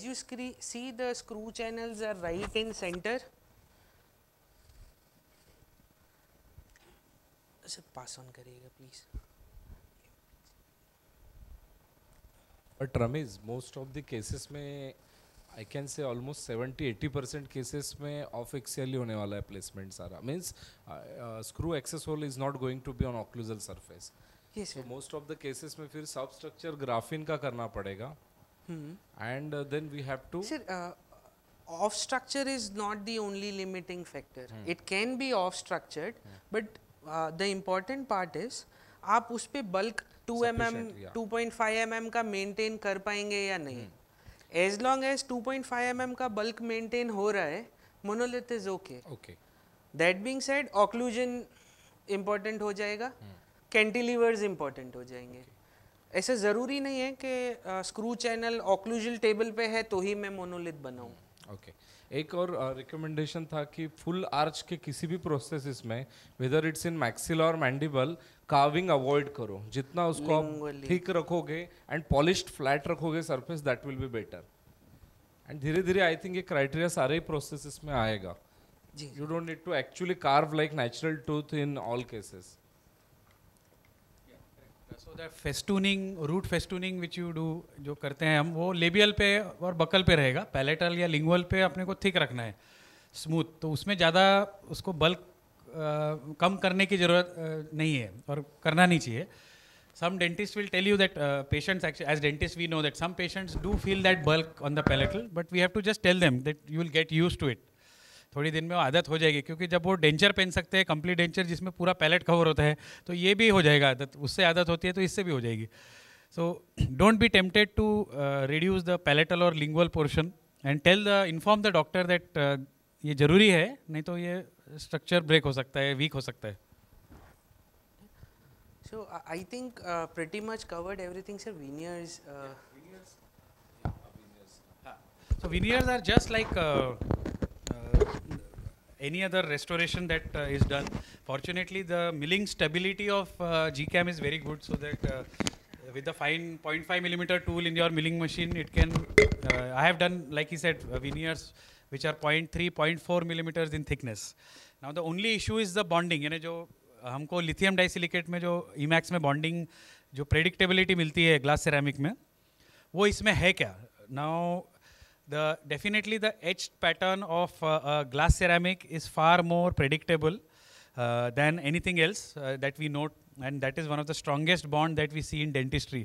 you see the screw channels are right in center? Sir pass on करिएगा please. But Ramesh, most of the cases में I can say almost 70-80% cases में off axial ही होने वाला है placement सारा. Means screw access hole is not going to be on occlusal surface. Yes, So sir. most of the cases में फिर substructure graphene का करना पड़ेगा. And then we have to. Sir, off structure is not the only limiting factor. It can be off structured, but the important part is आप उस पे bulk 2 mm, Sufficient, yeah. 2.5 mm का maintain कर पाएंगे या नहीं. As long as 2.5 mm का bulk maintain हो रहा है, monolith is okay. Okay. That being said, occlusion important हो जाएगा, cantilevers important हो जाएंगे. ऐसा ज़रूरी नहीं है कि स्क्रू चैनल ऑक्लूजल टेबल पे है तो ही मैं मोनोलिथ बनाऊं. ओके. एक और रिकमेंडेशन था कि फुल आर्च के किसी भी प्रोसेसेस में वेदर इट्स इन मैक्सिला और मैंडिबल कार्विंग अवॉइड करो. जितना उसको आप Lingually. थिक रखोगे एंड पॉलिश्ड फ्लैट रखोगे surface that will be better. And धीरे धीरे आई थिंक ये क्राइटेरिया सारे ही प्रोसेसेस में आएगा. जी. You don't need to actually carve like natural tooth in all cases. So that festooning, root festooning which you do, जो करते हैं हम, वो लेबियल पे और बकल पे रहेगा. पैलेटल या लिंगुअल पे अपने को थिक रखना है, स्मूथ. तो उसमें ज़्यादा उसको बल्क कम करने की ज़रूरत नहीं है और करना नहीं चाहिए. Some dentists will tell you that patients actually, as dentists we know that some patients do feel that bulk on the palatal, but we have to just tell them that you will get used to it. थोड़ी दिन में वो आदत हो जाएगी, क्योंकि जब वो डेंचर पहन सकते हैं, कंप्लीट डेंचर जिसमें पूरा पैलेट कवर होता है, तो ये भी हो जाएगा आदत. उससे आदत होती है तो इससे भी हो जाएगी. So don't be tempted to reduce the palatal और lingual portion and inform the doctor that ये ज़रूरी है, नहीं तो ये स्ट्रक्चर ब्रेक हो सकता है, वीक हो सकता है. So I think pretty much covered everything, sir. Veneers. So veneers are just like any other restoration that is done. Fortunately, the milling stability of GCAM is very good, so that with the fine 0.5 millimeter tool in your milling machine, it can. I have done, like he said, veneers which are 0.3, 0.4 millimeters in thickness. Now the only issue is the bonding. यानी जो हमको lithium डाइसिलिकेट में जो Emax में bonding जो predictability मिलती है glass ceramic में, वो इसमें है क्या? Now definitely the etched pattern of glass ceramic is far more predictable than anything else that we note, and that is one of the strongest bond that we see in dentistry.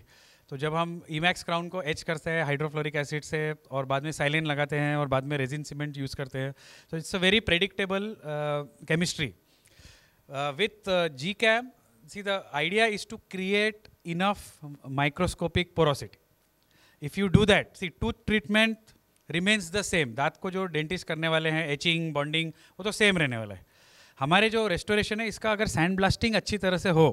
तो जब हम Emax crown को H करते हैं hydrofluoric acid से और बाद में साइलेन लगाते हैं और बाद में रेजिन सीमेंट यूज़ करते हैं, so it's a very predictable chemistry. With GCAM, see, the idea is to create enough microscopic porosity. If you do that, see, tooth treatment remains the same. दांत को जो डेंटिस्ट करने वाले हैं, etching, bonding, वो तो सेम रहने वाला है. हमारे जो रेस्टोरेशन है, इसका अगर सैंड ब्लास्टिंग अच्छी तरह से हो,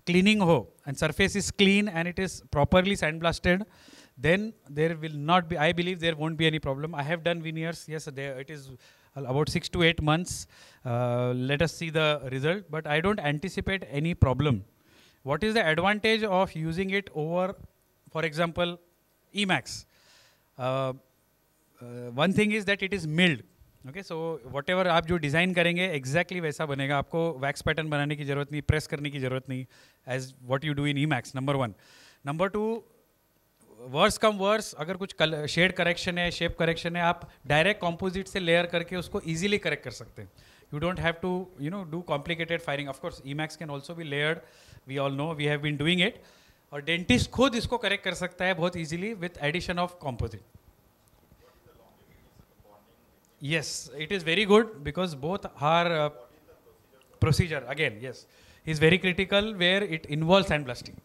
क्लीनिंग हो, and surface is clean and it is properly sand blasted, then there will not be, I believe there won't be any problem. I have done veneers, yes, it is about 6 to 8 months. Let us see the result, but I don't anticipate any problem. What is the advantage of using it over, for example, Emax? One thing is that it is milled. Okay, so whatever आप जो design करेंगे exactly वैसा बनेगा. आपको wax pattern बनाने की ज़रूरत नहीं, प्रेस करने की ज़रूरत नहीं, as what you do in Emax, number 1. Number 2, worse come worse, अगर कुछ शेड करेक्शन है, शेप करेक्शन है, आप डायरेक्ट कॉम्पोजिट से लेयर करके उसको इजीली करेक्ट कर सकते हैं. You don't have to do complicated firing. Of course emax can also be layered, we all know, we have been doing it. और डेंटिस्ट खुद इसको करेक्ट कर सकता है बहुत easily with addition of composite. Yes, it is very good because both are procedure again. Yes, is very critical where it involves sandblasting.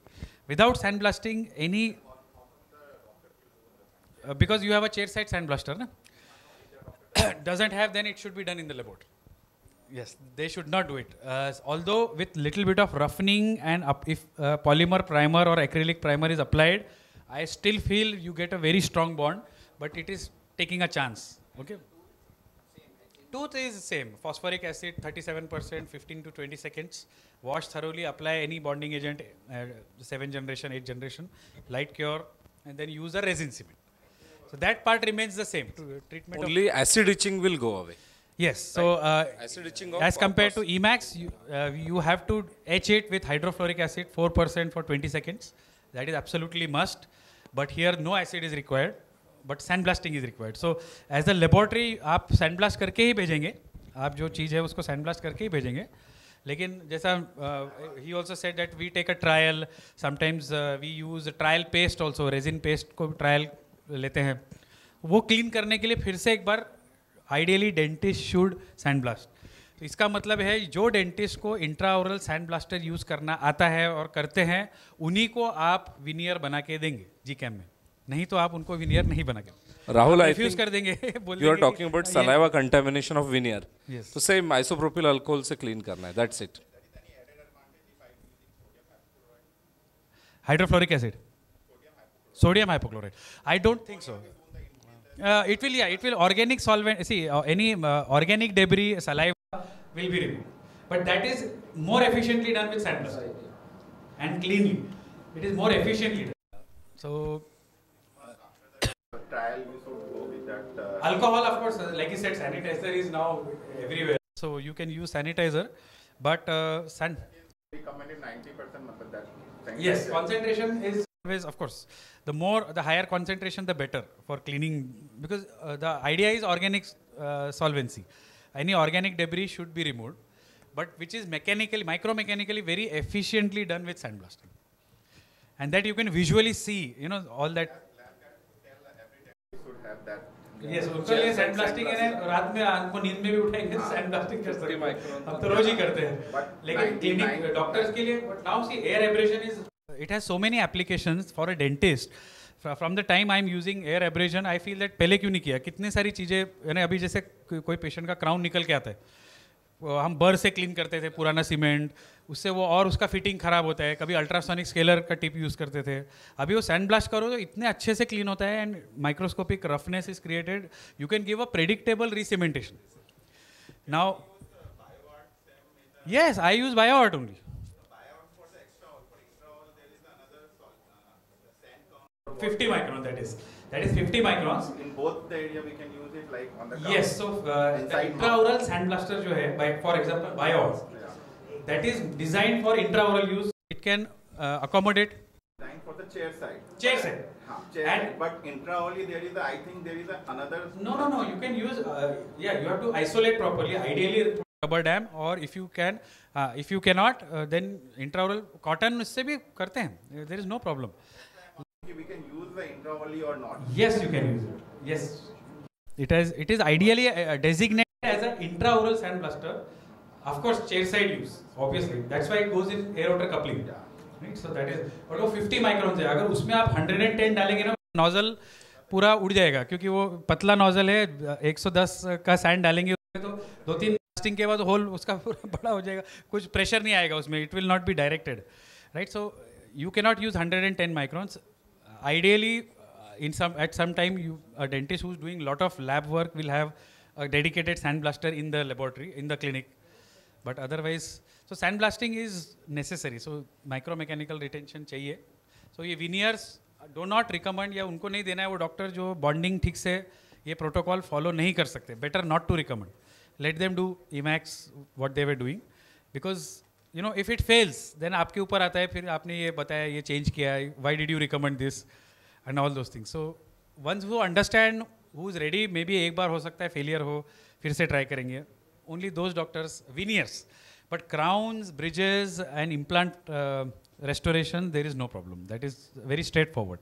Without sandblasting, any because you have a chairside sandblaster, na? Doesn't have, then it should be done in the laboratory. Yes, they should not do it. Although with little bit of roughening and if polymer primer or acrylic primer is applied, I still feel you get a very strong bond, but it is taking a chance. Okay. Tooth is same. Phosphoric acid, 37%, 15 to 20 seconds. Wash thoroughly, apply any bonding agent, 7th generation, 8th generation, light cure, and then use a resin cement. So that part remains the same. Treatment Only acid itching will go away. yes. So Acid itching of as compared to purpose. Emax, you have to etch it with hydrofluoric acid 4% for 20 seconds. That is absolutely must. But here no acid is required, but sandblasting is required. So as a laboratory आप sandblast करके ही भेजेंगे. आप जो चीज़ है उसको sandblast करके ही भेजेंगे. लेकिन जैसा he also said that we take a trial. Sometimes we use a trial paste also, resin paste को trial लेते हैं. वो clean करने के लिए फिर से एक बार ideally dentist should sandblast. तो इसका मतलब है जो डेंटिस्ट को इंट्राओरल सैंड ब्लास्टर यूज़ करना आता है और करते हैं उन्हीं को आप विनियर बना के देंगे जीकैम में, नहीं तो आप उनको विनियर नहीं बना के Rahul, I रिफ्यूज think कर देंगे बोल you are देंगे talking about कि saliva contamination of veneer. Yes. तो same isopropyl alcohol से clean करना है. That's it. Hydrofluoric acid sodium hypochloride I don't think so it will organic solvent, see any organic debris saliva will be removed, but that is more efficiently done with sandblast and cleanly. It is more efficiently done. So trial you should go with that alcohol, of course, like you said, sanitizer is now everywhere, so you can use sanitizer, but recommended 90% matlab that yes, concentration is always, of course, the higher concentration the better for cleaning, because the idea is organic solvency. Any organic debris should be removed, but which is micromechanically very efficiently done with sandblasting, and that you can visually see, all that. should have that Yes, उनके लिए sandblasting है ना, रात में हमको नींद में भी उठाएंगे sandblasting कर सकते हैं, हम तो रोज ही करते हैं, लेकिन क्लिनिक डॉक्टर्स के लिए, but now see air abrasion is, it has so many applications for a dentist. From the time I am using air abrasion, I feel that पहले क्यों नहीं किया, कितने सारी चीज़ें, यानी अभी जैसे कोई पेशेंट का क्राउन निकल के आता है, हम बर से क्लीन करते थे पुराना सीमेंट, उससे वो और उसका फिटिंग खराब होता है, कभी अल्ट्रासोनिक स्केलर का टिप यूज़ करते थे, अभी वो सैंड ब्लास्ट करो तो इतने अच्छे से क्लीन होता है, and microscopic roughness is created, you can give a predictable recementation. Now yes, I use BioArt only. 50 micron, that is 50 microns. in both the area we can use it like on the counter. Yes, so the Inside intraoral sandblaster जो है, for example BioArt, that is designed for intraoral use. It can accommodate Designed for the chair side. chair side. Chair And- side. But intraorally there is I think there is another. No, you can use, you have to isolate properly, ideally rubber dam, or if you cannot, then intraoral cotton इससे भी करते हैं, there is no problem. We can use the intraorally or not. Yes, you can use it. Yes, it is ideally designated as an intraoral sandblaster. Of course, chair side use, obviously. That's why it goes in air water coupling. Right? So that is. और वो 50 micron है. अगर उसमें आप 110 डालेंगे ना, nozzle पूरा उड़ जाएगा, क्योंकि वो पतला नोजल है. 110 का सैंड डालेंगे तो 2-3 ब्लास्टिंग के बाद होल उसका पूरा बड़ा हो जाएगा. कुछ प्रेशर नहीं आएगा उसमें. It will not be directed. Right? So you cannot use 110 microns. Ideally, at some time, a dentist who's doing lot of lab work will have a dedicated sandblaster in the laboratory, in the clinic. But otherwise, so sandblasting is necessary. So micromechanical retention चाहिए. So ये veneers do not recommend, या उनको नहीं देना है, वो doctor जो bonding ठीक से ये प्रोटोकॉल फॉलो नहीं कर सकते. Better not to recommend. Let them do Emax what they were doing, because if it fails, then आपके ऊपर आता है, फिर आपने ये बताया, ये चेंज किया, why did you recommend this, and all those things. So once who understand, who is ready, maybe एक बार हो सकता है फेलियर हो, फिर से ट्राई करेंगे. Only those doctors, veneers, but crowns, bridges and implant restoration, there is no problem. That is very straightforward.